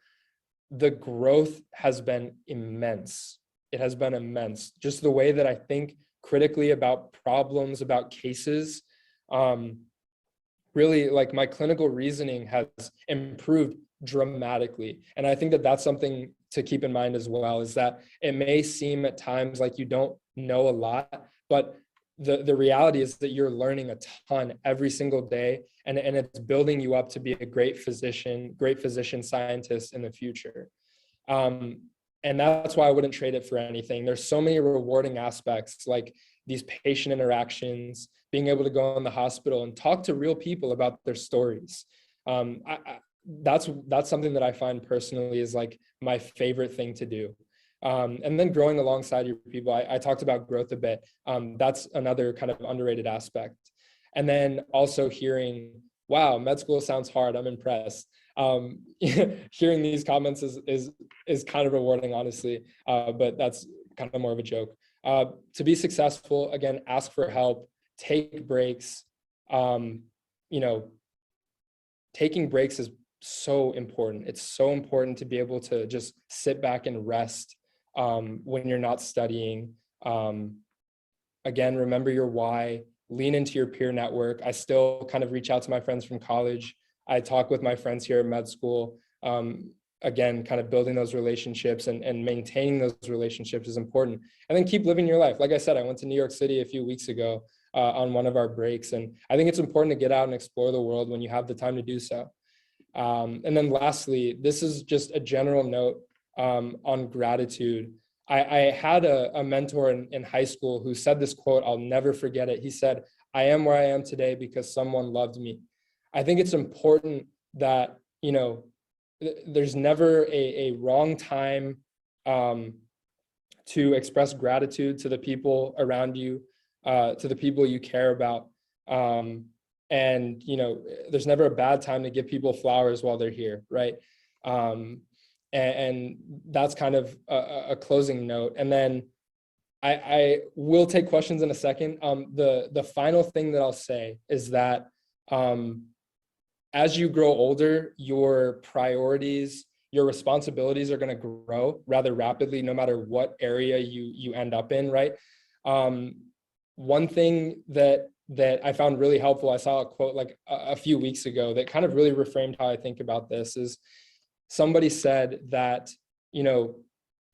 the growth has been immense. It has been immense. Just the way that I think critically about problems, about cases. Really, my clinical reasoning has improved dramatically. And I think that that's something to keep in mind as well, is that it may seem at times like you don't know a lot, but the reality is that you're learning a ton every single day, and it's building you up to be a great physician scientist in the future. And that's why I wouldn't trade it for anything. There's so many rewarding aspects, like these patient interactions, being able to go in the hospital and talk to real people about their stories. That's something that I find personally is my favorite thing to do. And then growing alongside your people, I talked about growth a bit. That's another kind of underrated aspect. And then also hearing, wow, med school sounds hard, I'm impressed. Hearing these comments is kind of rewarding, honestly, but that's kind of more of a joke. To be successful, again, ask for help, take breaks. Taking breaks is so important. It's so important to be able to just sit back and rest. when you're not studying. Again, remember your why, lean into your peer network. I still kind of reach out to my friends from college. I talk with my friends here at med school. Again, kind of building those relationships and maintaining those relationships is important. And then keep living your life. Like I said, I went to New York City a few weeks ago on one of our breaks. And I think it's important to get out and explore the world when you have the time to do so. And then lastly, this is just a general note on gratitude. I had a mentor in high school who said this quote, I'll never forget it. He said, "I am where I am today because someone loved me." I think it's important that, you know, there's never a wrong time to express gratitude to the people around you, to the people you care about. And, you know, there's never a bad time to give people flowers while they're here, right? And that's kind of a closing note. And then I will take questions in a second. The final thing that I'll say is that as you grow older, your priorities, your responsibilities are going to grow rather rapidly, no matter what area you end up in, right? One thing that I found really helpful, I saw a quote like a few weeks ago that kind of really reframed how I think about this, is somebody said that, you know,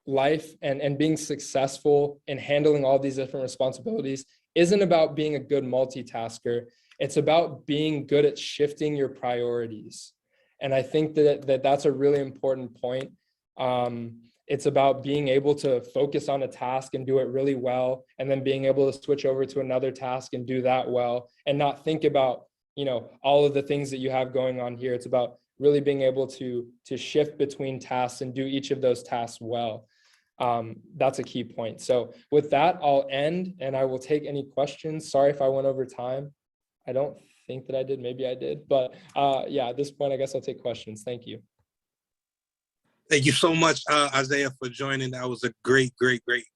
life and being successful in handling all these different responsibilities isn't about being a good multitasker. It's about being good at shifting your priorities. And I think that's a really important point. It's about being able to focus on a task and do it really well, and then being able to switch over to another task and do that well, and not think about, you know, all of the things that you have going on here. It's about really being able to shift between tasks and do each of those tasks well. That's a key point. So with that, I'll end and I will take any questions. Sorry if I went over time. I don't think that I did, maybe I did, but yeah, at this point, I guess I'll take questions. Thank you. Thank you so much, Isaiah, for joining. That was a great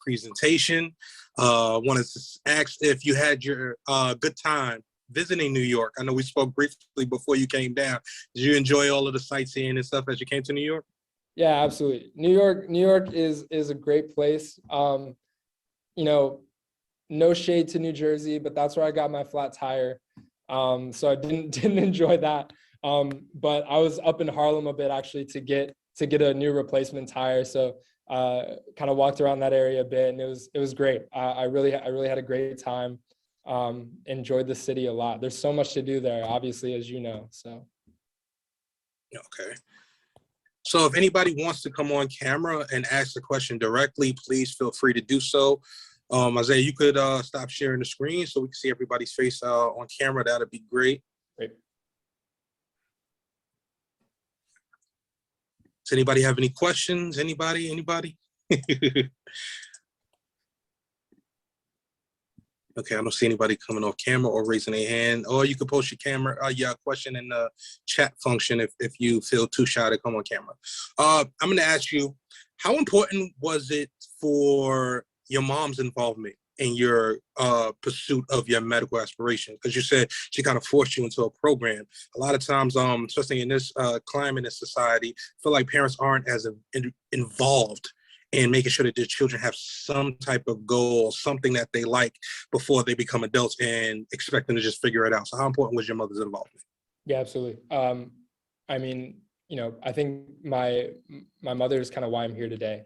presentation. Wanted to ask if you had your good time visiting New York. I know we spoke briefly before you came down. Did you enjoy all of the sightseeing and stuff as you came to New York? Yeah, absolutely. New York is a great place. You know, no shade to New Jersey, but that's where I got my flat tire. So I didn't enjoy that. But I was up in Harlem a bit actually to get a new replacement tire. So kind of walked around that area a bit, and it was great. I really had a great time. Enjoyed the city a lot. There's so much to do there, obviously, as you know. So okay. So if anybody wants to come on camera and ask the question directly, please feel free to do so. Isaiah, you could stop sharing the screen so we can see everybody's face on camera. That'd be great. Great. Does anybody have any questions? Anybody? Okay, I don't see anybody coming off camera or raising their hand. Or you can post your camera, your question in the chat function if you feel too shy to come on camera. I'm going to ask you, how important was it for your mom's involvement in your pursuit of your medical aspirations? Because you said she kind of forced you into a program. A lot of times, especially in this climate in society, I feel like parents aren't as involved and making sure that their children have some type of goal, something that they like before they become adults, and expect them to just figure it out. So how important was your mother's involvement? Yeah, absolutely. I mean, you know, I think my mother is kind of why I'm here today.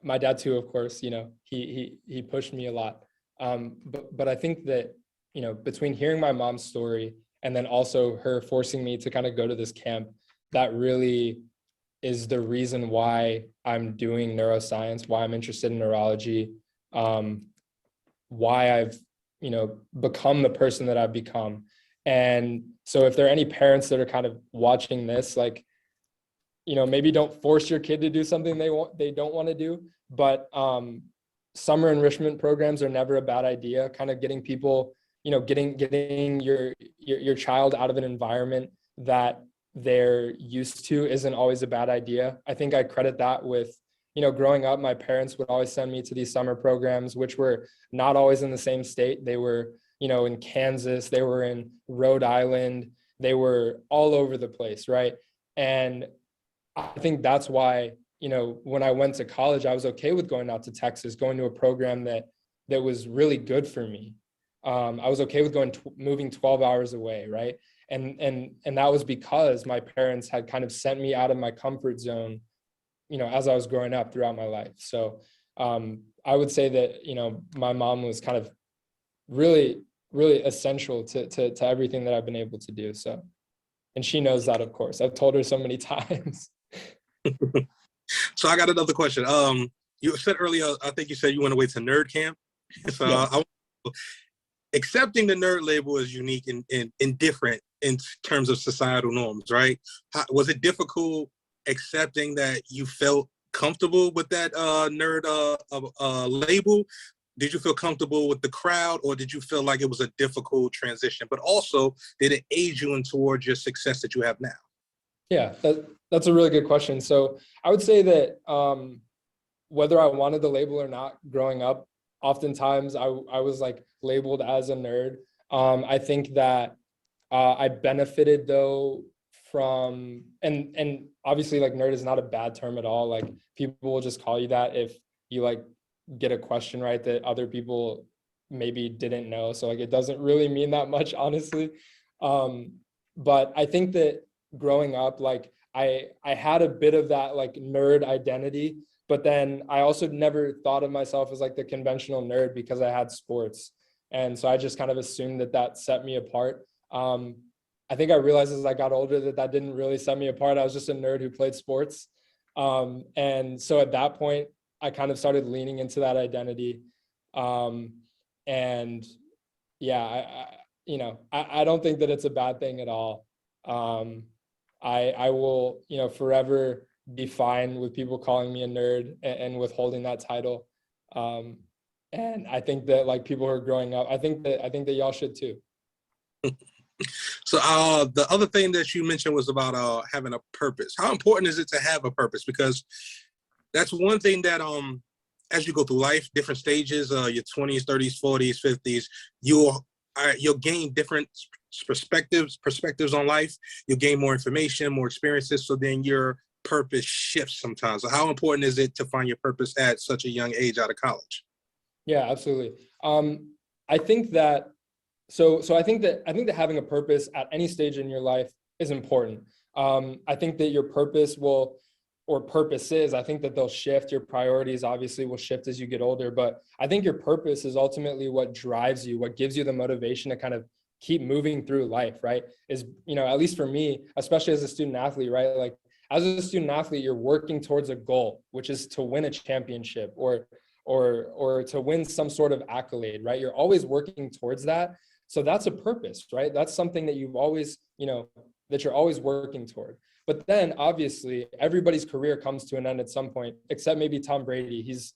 My dad too, of course, you know, he pushed me a lot. But I think that, you know, between hearing my mom's story and then also her forcing me to kind of go to this camp, that really is the reason why I'm doing neuroscience, why I'm interested in neurology, why I've, you know, become the person that I've become. And so if there are any parents that are kind of watching this, like, you know, maybe don't force your kid to do something they don't want to do, but summer enrichment programs are never a bad idea. Kind of getting people, you know, getting your child out of an environment that they're used to isn't always a bad idea. I think I credit that with, you know, growing up, my parents would always send me to these summer programs, which were not always in the same state. They were, you know, in Kansas, they were in Rhode Island, they were all over the place, right? And I think that's why when I went to college, I was okay with going out to Texas, going to a program that was really good for me. I was okay with moving 12 hours away, right? And that was because my parents had kind of sent me out of my comfort zone, as I was growing up throughout my life. So I would say that, my mom was kind of really, really essential to everything that I've been able to do. So, and she knows that, of course. I've told her so many times. So I got another question. You said earlier, I think you said you went away to nerd camp. So Yes. Accepting the nerd label is unique and different in terms of societal norms, right? Was it difficult accepting that you felt comfortable with that nerd label? Did you feel comfortable with the crowd, or did you feel like it was a difficult transition? But also, did it aid you in towards your success that you have now? Yeah, that's a really good question. So I would say that whether I wanted the label or not growing up, oftentimes I was like labeled as a nerd. I think that I benefited though from, and obviously like nerd is not a bad term at all. Like people will just call you that if you like get a question right that other people maybe didn't know. So like it doesn't really mean that much, honestly. But I think that growing up, like I had a bit of that like nerd identity, but then I also never thought of myself as like the conventional nerd because I had sports. And so I just kind of assumed that set me apart. I think I realized as I got older that didn't really set me apart. I was just a nerd who played sports. And so at that point, I kind of started leaning into that identity. And yeah, I don't think that it's a bad thing at all. I will, forever be fine with people calling me a nerd and withholding that title. And I think that like people who are growing up, I think that y'all should too. So the other thing that you mentioned was about having a purpose. How important is it to have a purpose? Because that's one thing that as you go through life, different stages, your 20s, 30s, 40s, 50s, you'll gain different perspectives on life. You'll gain more information, more experiences. So then your purpose shifts sometimes. So how important is it to find your purpose at such a young age out of college? Yeah, absolutely. I think that so I think that having a purpose at any stage in your life is important. I think that your purpose or purposes, I think that they'll shift. Your priorities obviously will shift as you get older, but I think your purpose is ultimately what drives you, what gives you the motivation to kind of keep moving through life, right? Is, at least for me, especially as a student athlete, right? Like as a student athlete, you're working towards a goal, which is to win a championship or to win some sort of accolade, right? You're always working towards that. So that's a purpose, right? That's something that you've always, that you're always working toward. But then obviously everybody's career comes to an end at some point, except maybe Tom Brady. He's,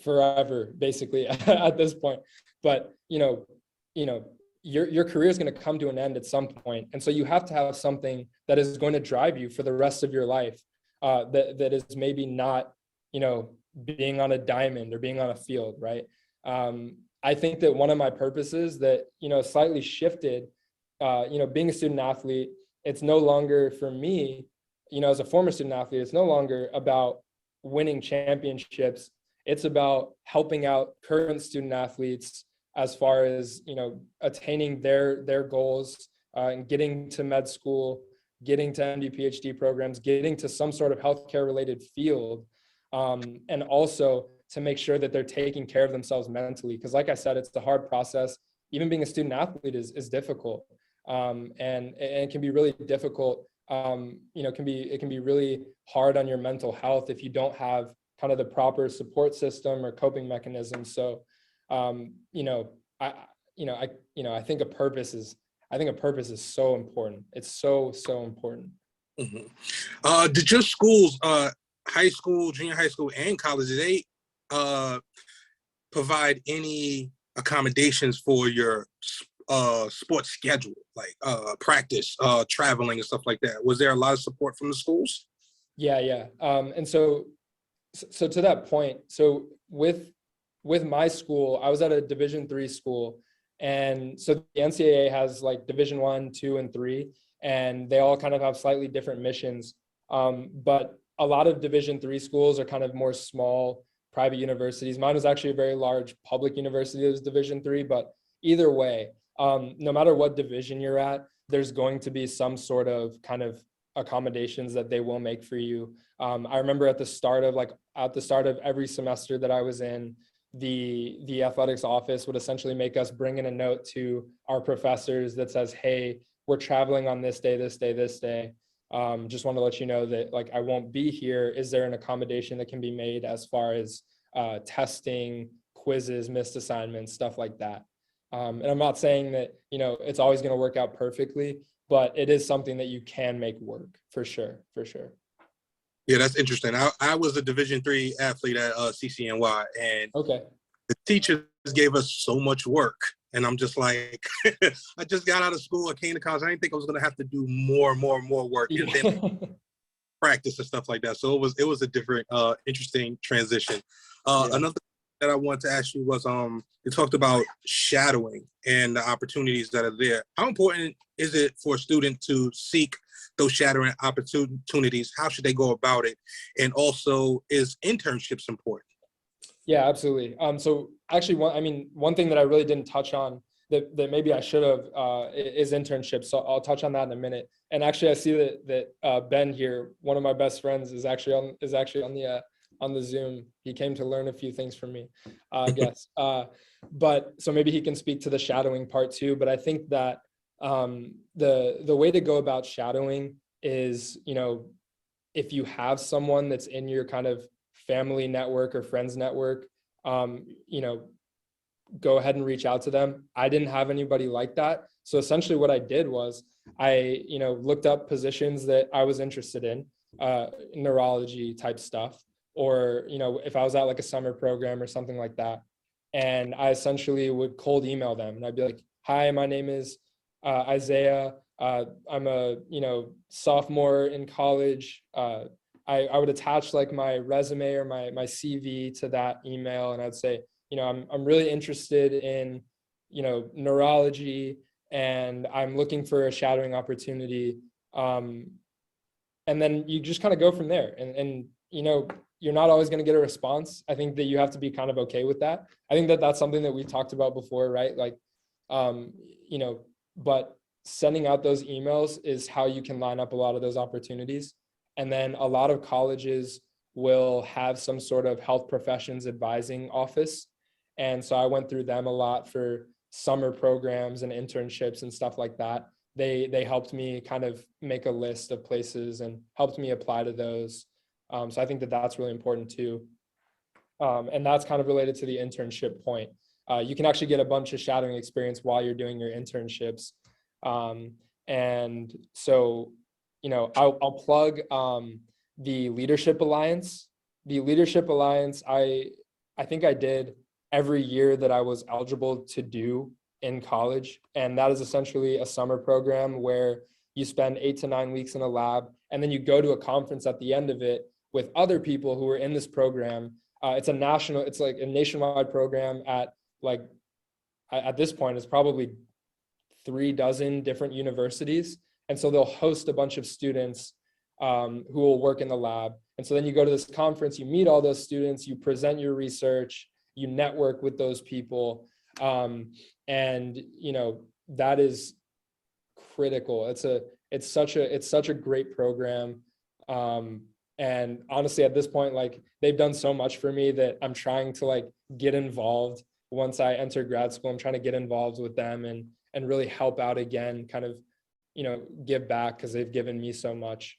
forever basically at this point. But, your career is going to come to an end at some point. And so you have to have something that is going to drive you for the rest of your life, that is maybe not, being on a diamond or being on a field, right? I think that one of my purposes that, slightly shifted, being a student athlete, it's no longer for me, as a former student athlete, it's no longer about winning championships. It's about helping out current student athletes as far as, attaining their goals, and getting to med school, getting to MD-PhD programs, getting to some sort of healthcare related field. And also to make sure that they're taking care of themselves mentally. Because like I said, it's a hard process. Even being a student athlete is difficult. And it can be really difficult. It can be really hard on your mental health if you don't have kind of the proper support system or coping mechanisms. So, I think a purpose is so important. It's so important. Mm-hmm. Did your schools, high school, junior high school, and college, did they provide any accommodations for your sports schedule, like practice, traveling and stuff like that? Was there a lot of support from the schools? Yeah. And so to that point, so with my school, I was at a Division III school. And so the NCAA has like Division I, II, and III, and they all kind of have slightly different missions. But a lot of Division III schools are kind of more small private universities. Mine was actually a very large public university that was Division III, but either way, no matter what division you're at, there's going to be some sort of kind of accommodations that they will make for you. I remember at the start of every semester that I was in, the athletics office would essentially make us bring in a note to our professors that says, hey, we're traveling on this day, this day, this day. Just want to let you know that like I won't be here. Is there an accommodation that can be made as far as testing, quizzes, missed assignments, stuff like that? And I'm not saying that, you know, it's always going to work out perfectly, but it is something that you can make work for sure, for sure. Yeah, that's interesting. I was a Division III athlete at CCNY, and Okay. the teachers gave us so much work. And I'm just like, I just got out of school, I came to college. I didn't think I was going to have to do more work and then practice and stuff like that. So it was a different, interesting transition. Yeah. Another thing that I wanted to ask you was, you talked about shadowing and the opportunities that are there. How important is it for a student to seek those shadowing opportunities? How should they go about it? And also, is internships important? Yeah, absolutely. So actually, one thing that I really didn't touch on that maybe I should have is internships. So I'll touch on that in a minute. And actually, I see that Ben here, one of my best friends, is actually on the Zoom. He came to learn a few things from me, I guess. But so maybe he can speak to the shadowing part too. But I think that the way to go about shadowing is, you know, if you have someone that's in your kind of family network or friends network, you know, go ahead and reach out to them. I didn't have anybody like that. So essentially what I did was I, you know, looked up positions that I was interested in, neurology type stuff, or, you know, if I was at like a summer program or something like that. And I essentially would cold email them and I'd be like, hi, my name is Isaiah. I'm a, you know, sophomore in college. I would attach like my resume or my CV to that email, and I'd say, you know, I'm really interested in, you know, neurology, and I'm looking for a shadowing opportunity. And then you just kind of go from there. And you know, you're not always going to get a response. I think that you have to be kind of okay with that. I think that that's something that we talked about before, right? Like, you know, but sending out those emails is how you can line up a lot of those opportunities. And then a lot of colleges will have some sort of health professions advising office. And so I went through them a lot for summer programs and internships and stuff like that. They helped me kind of make a list of places and helped me apply to those. So I think that that's really important too. And that's kind of related to the internship point. You can actually get a bunch of shadowing experience while you're doing your internships. And so, you know, I'll plug the Leadership Alliance. The Leadership Alliance, I think I did every year that I was eligible to do in college. And that is essentially a summer program where you spend 8 to 9 weeks in a lab, and then you go to a conference at the end of it with other people who are in this program. It's like a nationwide program at this point, it's probably 36 different universities. And so they'll host a bunch of students who will work in the lab. And so then you go to this conference, you meet all those students, you present your research, you network with those people. And, you know, that is critical. It's such a great program. And honestly, at this point, like they've done so much for me that I'm trying to like get involved. Once I enter grad school, I'm trying to get involved with them and really help out again, kind of, you know, give back because they've given me so much.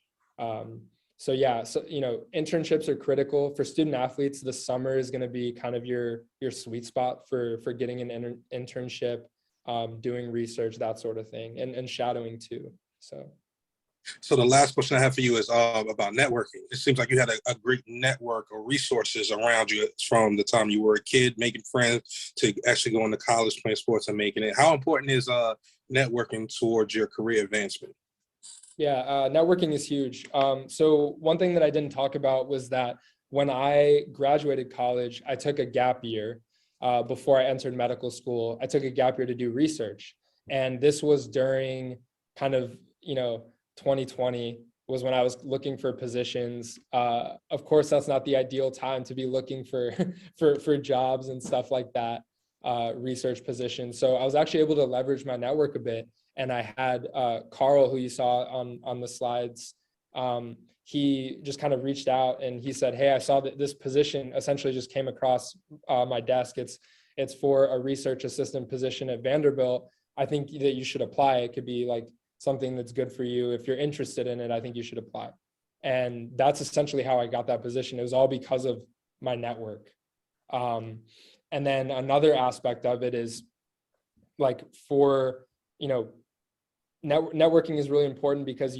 So yeah, so, you know, internships are critical for student athletes. The summer is going to be kind of your sweet spot for getting an internship, doing research, that sort of thing, and shadowing too. So the last question I have for you is about networking. It seems like you had a great network of resources around you from the time you were a kid, making friends, to actually going to college, playing sports, and making it. How important is networking towards your career advancement? Yeah, networking is huge. So one thing that I didn't talk about was that when I graduated college, I took a gap year before I entered medical school. I took a gap year to do research. And this was during kind of, you know, 2020. was when I was looking for positions. Of course, that's not the ideal time to be looking for for jobs and stuff like that, research positions. So I was actually able to leverage my network a bit. And I had Carl, who you saw on the slides. He just kind of reached out and he said, "Hey, I saw that this position essentially just came across my desk. It's for a research assistant position at Vanderbilt. I think that you should apply. It could be like something that's good for you. If you're interested in it, I think you should apply." And that's essentially how I got that position. It was all because of my network. And then another aspect of it is like for, networking is really important because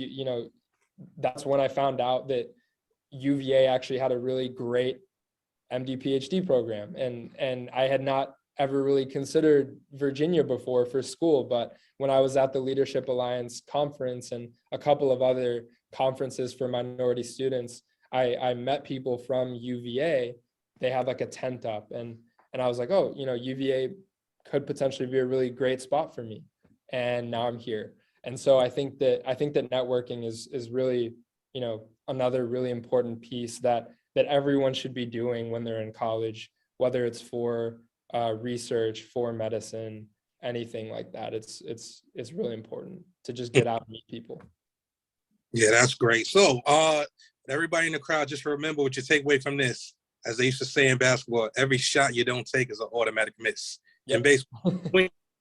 that's when I found out that UVA actually had a really great MD-PhD program, and I had not ever really considered Virginia before for school. But when I was at the Leadership Alliance conference and a couple of other conferences for minority students, I met people from UVA. They had like a tent up, and I was like, oh, UVA could potentially be a really great spot for me, and now I'm here. And so I think that networking is really, another really important piece that everyone should be doing when they're in college, whether it's for research, for medicine, anything like that. It's really important to just get out and meet people. Yeah, that's great. So everybody in the crowd, just remember what you take away from this. As they used to say in basketball, every shot you don't take is an automatic miss. Yep. In baseball,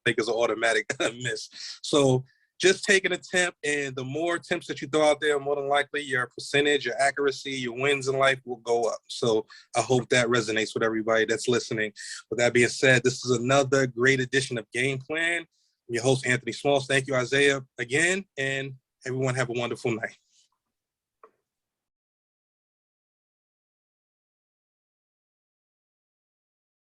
take is an automatic miss. So just take an attempt, and the more attempts that you throw out there, more than likely your percentage, your accuracy, your wins in life will go up. So I hope that resonates with everybody that's listening. With that being said, this is another great edition of Game Plan. I'm your host, Anthony Smalls. Thank you, Isaiah, again, and everyone have a wonderful night.